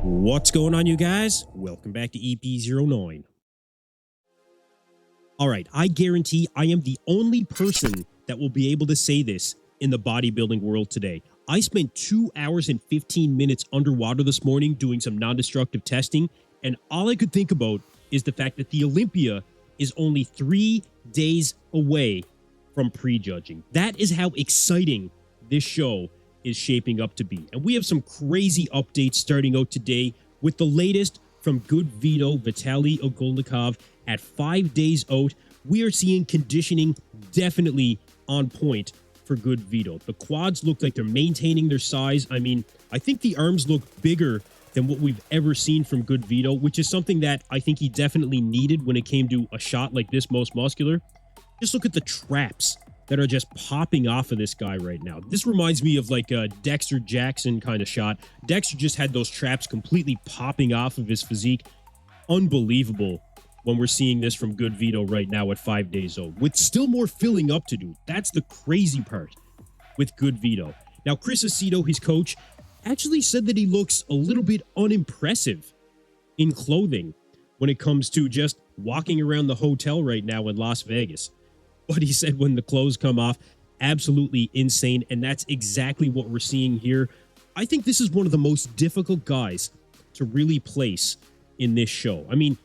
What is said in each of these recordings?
What's going on, you guys? Welcome back to EP09. All right, I guarantee I am the only person that will be able to say this in the bodybuilding world today. I spent 2 hours and 15 minutes underwater this morning doing some non-destructive testing, and all I could think about is the fact that the Olympia is only 3 days away from prejudging. That is how exciting this show is shaping up to be. And we have some crazy updates starting out today with the latest from GoodVito, Vitaly Ogolnikov at 5 days out. We are seeing conditioning definitely on point for GoodVito. The quads look like they're maintaining their size. I mean, I think the arms look bigger than what we've ever seen from GoodVito, which is something that I think he definitely needed when it came to a shot like this, most muscular. Just look at the traps that are just popping off of this guy right now. This reminds me of like a Dexter Jackson kind of shot. Dexter just had those traps completely popping off of his physique. Unbelievable when we're seeing this from GoodVito right now at 5 days old, with still more filling up to do. That's the crazy part with GoodVito. Now, Chris Aceto, his coach, actually said that he looks a little bit unimpressive in clothing when it comes to just walking around the hotel right now in Las Vegas. But he said when the clothes come off, absolutely insane, and that's exactly what we're seeing here. I think this is one of the most difficult guys to really place in this show. I mean,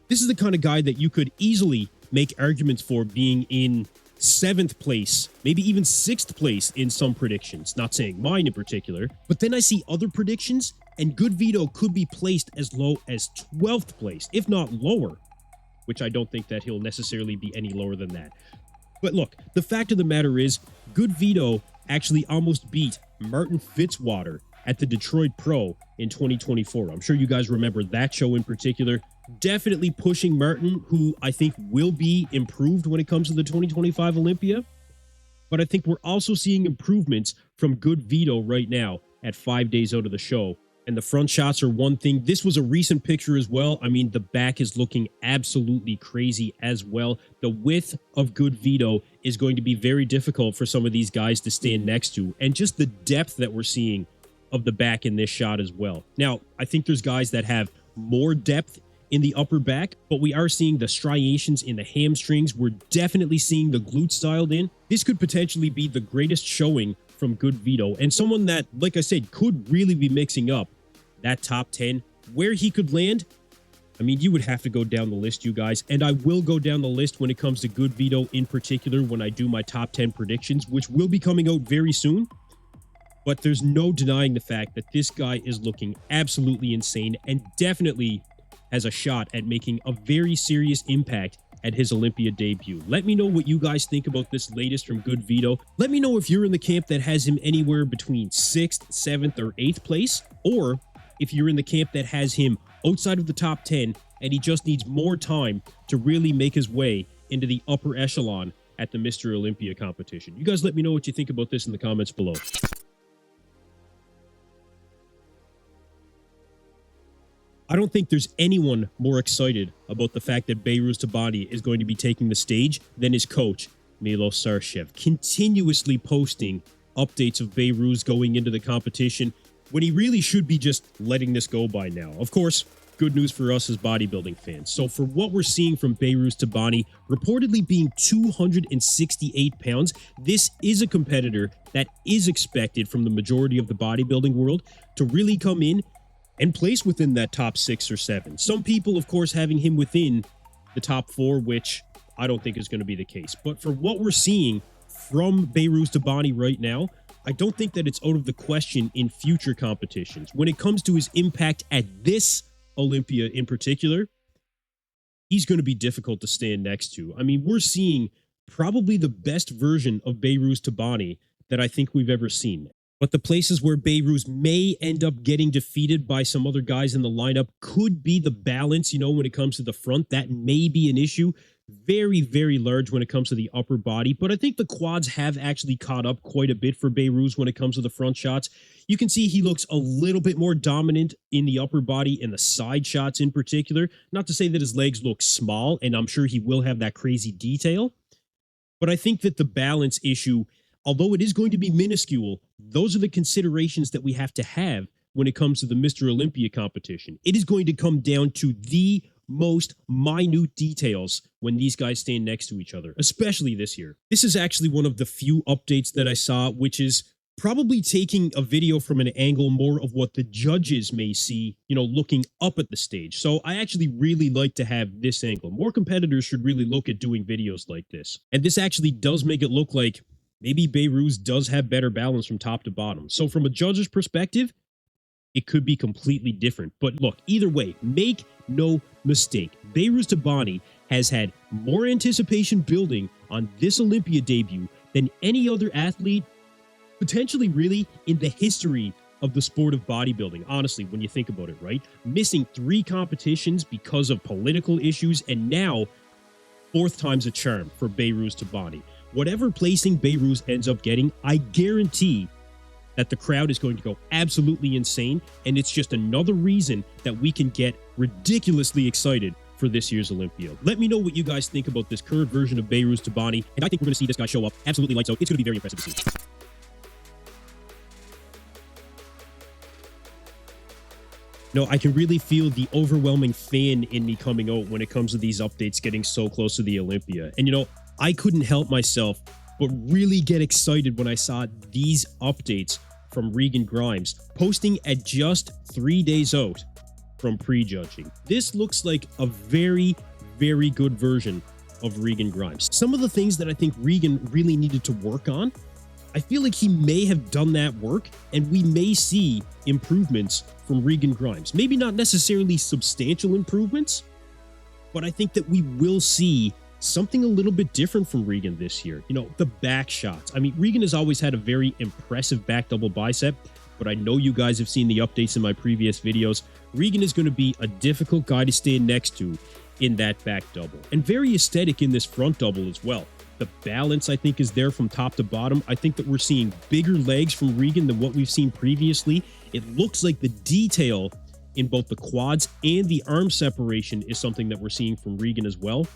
this is the kind of guy that you could easily make arguments for being in 7th place, maybe even 6th place in some predictions, not saying mine in particular. But then I see other predictions, and GoodVito could be placed as low as 12th place, if not lower, which I don't think that he'll necessarily be any lower than that. But look, the fact of the matter is, GoodVito actually almost beat Martin Fitzwater at the Detroit Pro in 2024. I'm sure you guys remember that show in particular. Definitely pushing Martin, who I think will be improved when it comes to the 2025 Olympia. But I think we're also seeing improvements from GoodVito right now at 5 days out of the show. And the front shots are one thing. This was a recent picture as well. I mean, the back is looking absolutely crazy as well. The width of GoodVito is going to be very difficult for some of these guys to stand next to. And just the depth that we're seeing of the back in this shot as well. Now, I think there's guys that have more depth in the upper back, but we are seeing the striations in the hamstrings. We're definitely seeing the glutes styled in. This could potentially be the greatest showing from GoodVito, and someone that, like I said, could really be mixing up that top 10. Where he could land, I mean, you would have to go down the list, you guys, and I will go down the list when it comes to GoodVito in particular when I do my top 10 predictions, which will be coming out very soon. But there's no denying the fact that this guy is looking absolutely insane and definitely has a shot at making a very serious impact at his Olympia debut. Let me know what you guys think about this latest from GoodVito. Let me know if you're in the camp that has him anywhere between 6th, 7th, or 8th place, or if you're in the camp that has him outside of the top 10 and he just needs more time to really make his way into the upper echelon at the Mr. Olympia competition. You guys let me know what you think about this in the comments below. I don't think there's anyone more excited about the fact that Behrouz Tabani is going to be taking the stage than his coach, Milos Sarshev, continuously posting updates of Behrouz going into the competition when he really should be just letting this go by now. Of course, good news for us as bodybuilding fans. So for what we're seeing from Behrouz Tabani, reportedly being 268 pounds, this is a competitor that is expected from the majority of the bodybuilding world to really come in and place within that top 6 or 7. Some people, of course, having him within the top 4, which I don't think is going to be the case. But for what we're seeing from Behrouz Tabani right now, I don't think that it's out of the question in future competitions. When it comes to his impact at this Olympia in particular, he's going to be difficult to stand next to. I mean, we're seeing probably the best version of Behrouz Tabani that I think we've ever seen. But the places where Behrouz may end up getting defeated by some other guys in the lineup could be the balance, you know, when it comes to the front. That may be an issue. Very, very large when it comes to the upper body. But I think the quads have actually caught up quite a bit for Behrouz when it comes to the front shots. You can see he looks a little bit more dominant in the upper body and the side shots in particular. Not to say that his legs look small, and I'm sure he will have that crazy detail. But I think that the balance issue, although it is going to be minuscule, those are the considerations that we have to have when it comes to the Mr. Olympia competition. It is going to come down to the most minute details when these guys stand next to each other, especially this year. This is actually one of the few updates that I saw, which is probably taking a video from an angle more of what the judges may see, you know, looking up at the stage. So I actually really like to have this angle. More competitors should really look at doing videos like this. And this actually does make it look like maybe Behrouz does have better balance from top to bottom. So from a judge's perspective, it could be completely different. But look, either way, make no mistake. Behrouz Tabani has had more anticipation building on this Olympia debut than any other athlete, potentially really in the history of the sport of bodybuilding. Honestly, when you think about it, right? Missing 3 competitions because of political issues, and now 4th time's a charm for Behrouz Tabani. Whatever placing Behrouz ends up getting, I guarantee that the crowd is going to go absolutely insane, and it's just another reason that we can get ridiculously excited for this year's Olympia. Let me know what you guys think about this current version of Behrouz Tabani, and I think we're going to see this guy show up absolutely lights out. It's going to be very impressive to see. No, I can really feel the overwhelming fan in me coming out when it comes to these updates getting so close to the Olympia. And you know, I couldn't help myself but really get excited when I saw these updates from Regan Grimes, posting at just 3 days out from prejudging. This looks like a very, very good version of Regan Grimes. Some of the things that I think Regan really needed to work on, I feel like he may have done that work, and we may see improvements from Regan Grimes. Maybe not necessarily substantial improvements, but I think that we will see something a little bit different from Regan this year. You know, the back shots. I mean, Regan has always had a very impressive back double bicep, but I know you guys have seen the updates in my previous videos. Regan is going to be a difficult guy to stand next to in that back double, and very aesthetic in this front double as well. The balance, I think, is there from top to bottom. I think that we're seeing bigger legs from Regan than what we've seen previously. It looks like the detail in both the quads and the arm separation is something that we're seeing from Regan as well.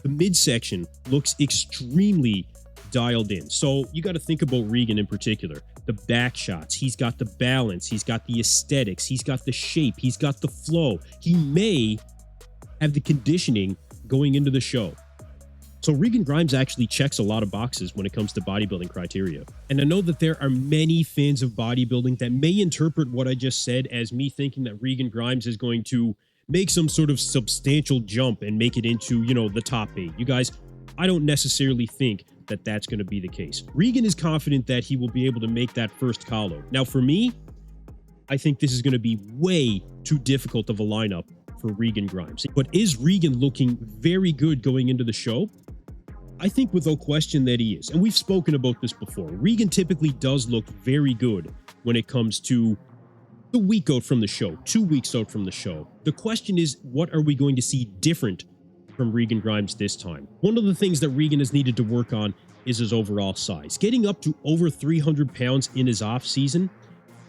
The midsection looks extremely dialed in. So you got to think about Regan in particular. The back shots, he's got the balance, he's got the aesthetics, he's got the shape, he's got the flow. He may have the conditioning going into the show. So Regan Grimes actually checks a lot of boxes when it comes to bodybuilding criteria. And I know that there are many fans of bodybuilding that may interpret what I just said as me thinking that Regan Grimes is going to make some sort of substantial jump and make it into, you know, the top 8. You guys, I don't necessarily think that that's going to be the case. Regan is confident that he will be able to make that first call out. Now, for me, I think this is going to be way too difficult of a lineup for Regan Grimes. But is Regan looking very good going into the show? I think without question that he is. And we've spoken about this before. Regan typically does look very good when it comes to the week out from the show, 2 weeks out from the show. The question is, what are we going to see different from Regan Grimes this time? One of the things that Regan has needed to work on is his overall size. Getting up to over 300 pounds in his off season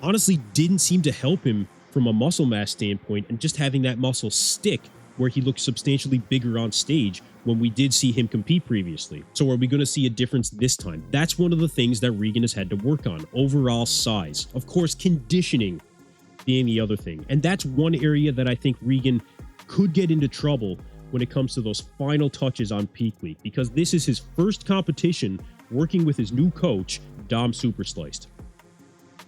honestly didn't seem to help him from a muscle mass standpoint, and just having that muscle stick where he looked substantially bigger on stage when we did see him compete previously. So are we going to see a difference this time? That's one of the things that Regan has had to work on. Overall size. Of course, conditioning being the other thing. And that's one area that I think Regan could get into trouble when it comes to those final touches on peak week, because this is his first competition working with his new coach, Dom Supersliced.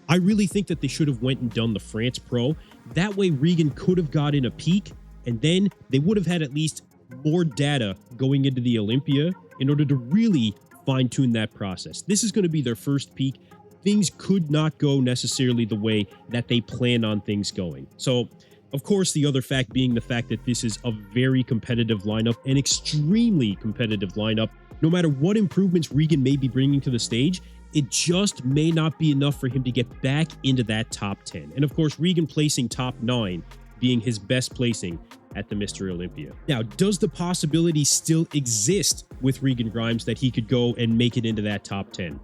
I really think that they should have went and done the France Pro. That way Regan could have got in a peak, and then they would have had at least more data going into the Olympia in order to really fine-tune that process. This is going to be their first peak. Things could not go necessarily the way that they plan on things going. So, of course, the other fact being the fact that this is a very competitive lineup, an extremely competitive lineup. No matter what improvements Regan may be bringing to the stage, it just may not be enough for him to get back into that top 10. And of course, Regan placing top 9 being his best placing at the Mr. Olympia. Now, does the possibility still exist with Regan Grimes that he could go and make it into that top 10?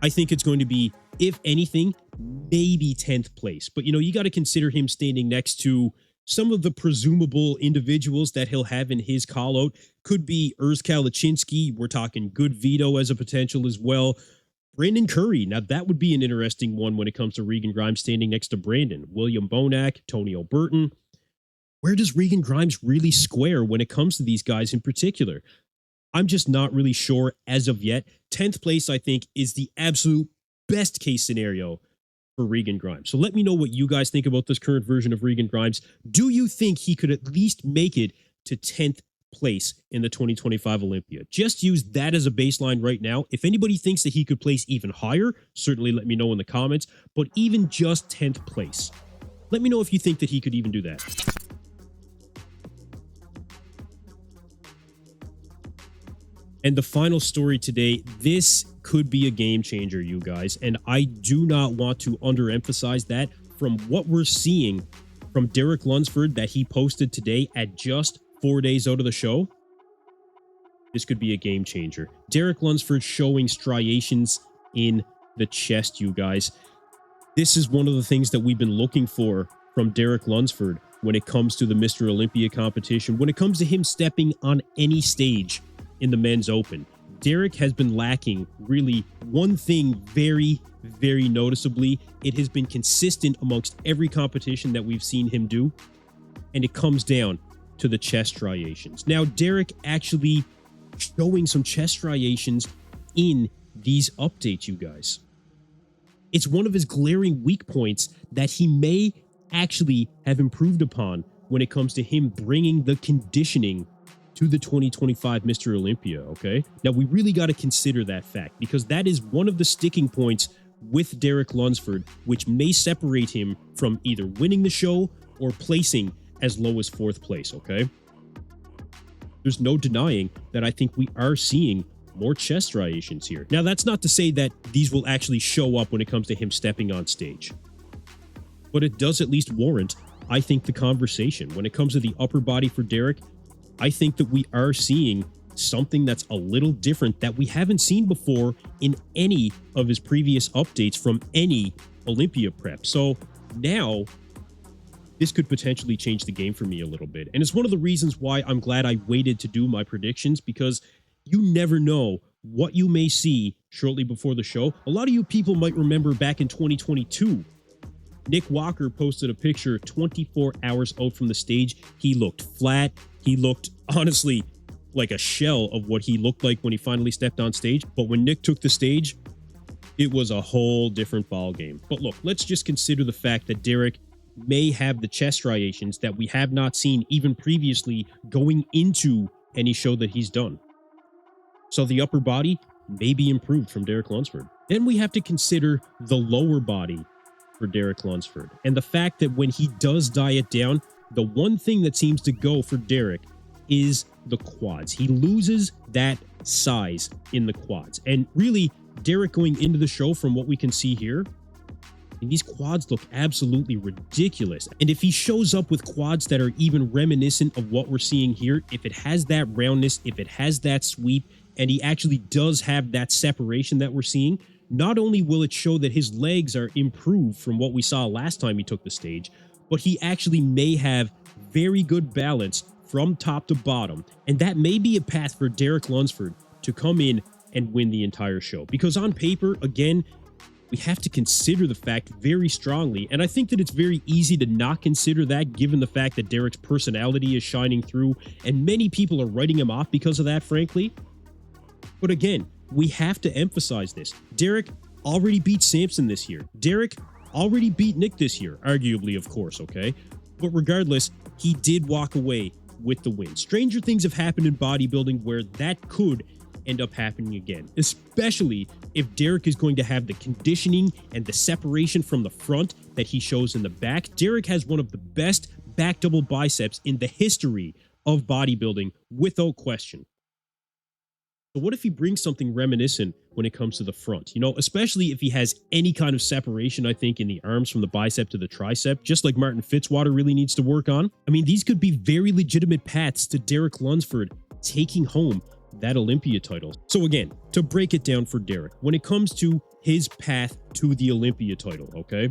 I think it's going to be, if anything, maybe 10th place. But, you know, you got to consider him standing next to some of the presumable individuals that he'll have in his call-out. Could be Urs Kalaczynski. We're talking GoodVito as a potential as well. Brandon Curry. Now, that would be an interesting one when it comes to Regan Grimes standing next to Brandon. William Bonac, Tony O'Burton. Where does Regan Grimes really square when it comes to these guys in particular? I'm just not really sure as of yet. 10th place, I think, is the absolute best case scenario for Regan Grimes. So let me know what you guys think about this current version of Regan Grimes. Do you think he could at least make it to 10th place in the 2025 Olympia? Just use that as a baseline right now. If anybody thinks that he could place even higher, certainly let me know in the comments. But even just 10th place, let me know if you think that he could even do that. And the final story today, this could be a game changer, you guys. And I do not want to underemphasize that. From what we're seeing from Derek Lunsford that he posted today at just 4 days out of the show, this could be a game changer. Derek Lunsford showing striations in the chest, you guys. This is one of the things that we've been looking for from Derek Lunsford when it comes to the Mr. Olympia competition, when it comes to him stepping on any stage in the men's open. Derek has been lacking really one thing very, very noticeably. It has been consistent amongst every competition that we've seen him do, and it comes down to the chest striations. Now, Derek actually showing some chest striations in these updates, you guys. It's one of his glaring weak points that he may actually have improved upon when it comes to him bringing the conditioning to the 2025 Mr. Olympia, okay? Now, we really got to consider that fact because that is one of the sticking points with Derek Lunsford, which may separate him from either winning the show or placing as low as 4th place, okay? There's no denying that I think we are seeing more chest striations here. Now, that's not to say that these will actually show up when it comes to him stepping on stage, but it does at least warrant, I think, the conversation. When it comes to the upper body for Derek, I think that we are seeing something that's a little different that we haven't seen before in any of his previous updates from any Olympia prep. So now this could potentially change the game for me a little bit. And it's one of the reasons why I'm glad I waited to do my predictions, because you never know what you may see shortly before the show. A lot of you people might remember back in 2022, Nick Walker posted a picture 24 hours out from the stage. He looked flat. He looked, honestly, like a shell of what he looked like when he finally stepped on stage. But when Nick took the stage, it was a whole different ball game. But look, let's just consider the fact that Derek may have the chest striations that we have not seen even previously going into any show that he's done. So the upper body may be improved from Derek Lunsford. Then we have to consider the lower body for Derek Lunsford. And the fact that when he does diet down, the one thing that seems to go for Derek is the quads. He loses that size in the quads. And really, Derek going into the show, from what we can see here, and these quads look absolutely ridiculous. And if he shows up with quads that are even reminiscent of what we're seeing here, if it has that roundness, if it has that sweep, and he actually does have that separation that we're seeing, not only will it show that his legs are improved from what we saw last time he took the stage, but he actually may have very good balance from top to bottom. And that may be a path for Derek Lunsford to come in and win the entire show. Because on paper, again, we have to consider the fact very strongly. And I think that it's very easy to not consider that, given the fact that Derek's personality is shining through and many people are writing him off because of that, frankly. But again, we have to emphasize this. Derek already beat Samson this year. Derek already beat Nick this year, arguably, of course, okay? But regardless, he did walk away with the win. Stranger things have happened in bodybuilding where that could end up happening again, especially if Derek is going to have the conditioning and the separation from the front that he shows in the back. Derek has one of the best back double biceps in the history of bodybuilding, without question. So what if he brings something reminiscent when it comes to the front? You know, especially if he has any kind of separation, I think, in the arms from the bicep to the tricep, just like Martin Fitzwater really needs to work on. I mean, these could be very legitimate paths to Derek Lunsford taking home that Olympia title. So again, to break it down for Derek, when it comes to his path to the Olympia title, okay,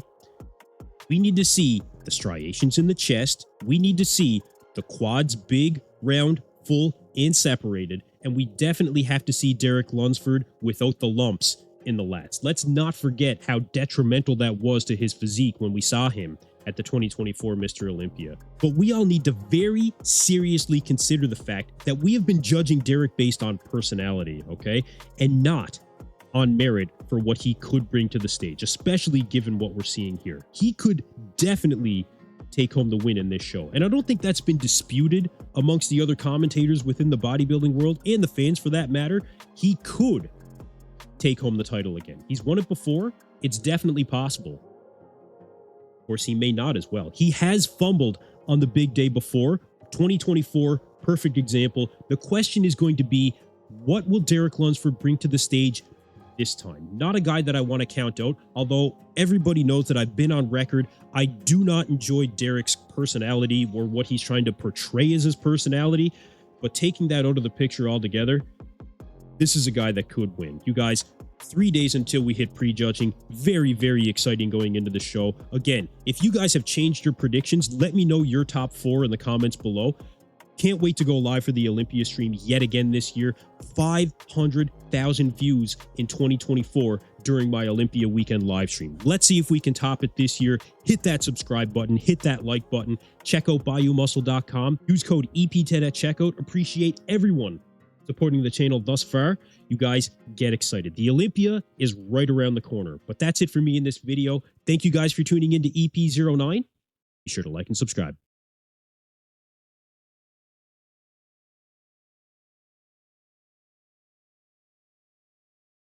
we need to see the striations in the chest. We need to see the quads big, round, full, and separated. And we definitely have to see Derek Lunsford without the lumps in the lats. Let's not forget how detrimental that was to his physique when we saw him at the 2024 Mr. Olympia. But we all need to very seriously consider the fact that we have been judging Derek based on personality, okay? And not on merit for what he could bring to the stage, especially given what we're seeing here. He could definitely take home the win in this show. And I don't think that's been disputed amongst the other commentators within the bodybuilding world and the fans for that matter. He could take home the title again. He's won it before. It's definitely possible. Of course, he may not as well. He has fumbled on the big day before. 2024, perfect example. The question is going to be, what will Derek Lunsford bring to the stage this time? Not a guy that I want to count out, although everybody knows that I've been on record. I do not enjoy Derek's personality or what he's trying to portray as his personality, but taking that out of the picture altogether, this is a guy that could win. You guys, 3 days until we hit prejudging. Very, very exciting going into the show. Again, if you guys have changed your predictions, let me know your top 4 in the comments below. Can't wait to go live for the Olympia stream yet again this year. 500,000 views in 2024 during my Olympia weekend live stream. Let's see if we can top it this year. Hit that subscribe button, hit that like button, check out BayouMuscle.com. Use code EP10 at checkout. Appreciate everyone supporting the channel thus far. You guys get excited. The Olympia is right around the corner. But that's it for me in this video. Thank you guys for tuning in to EP09. Be sure to like and subscribe.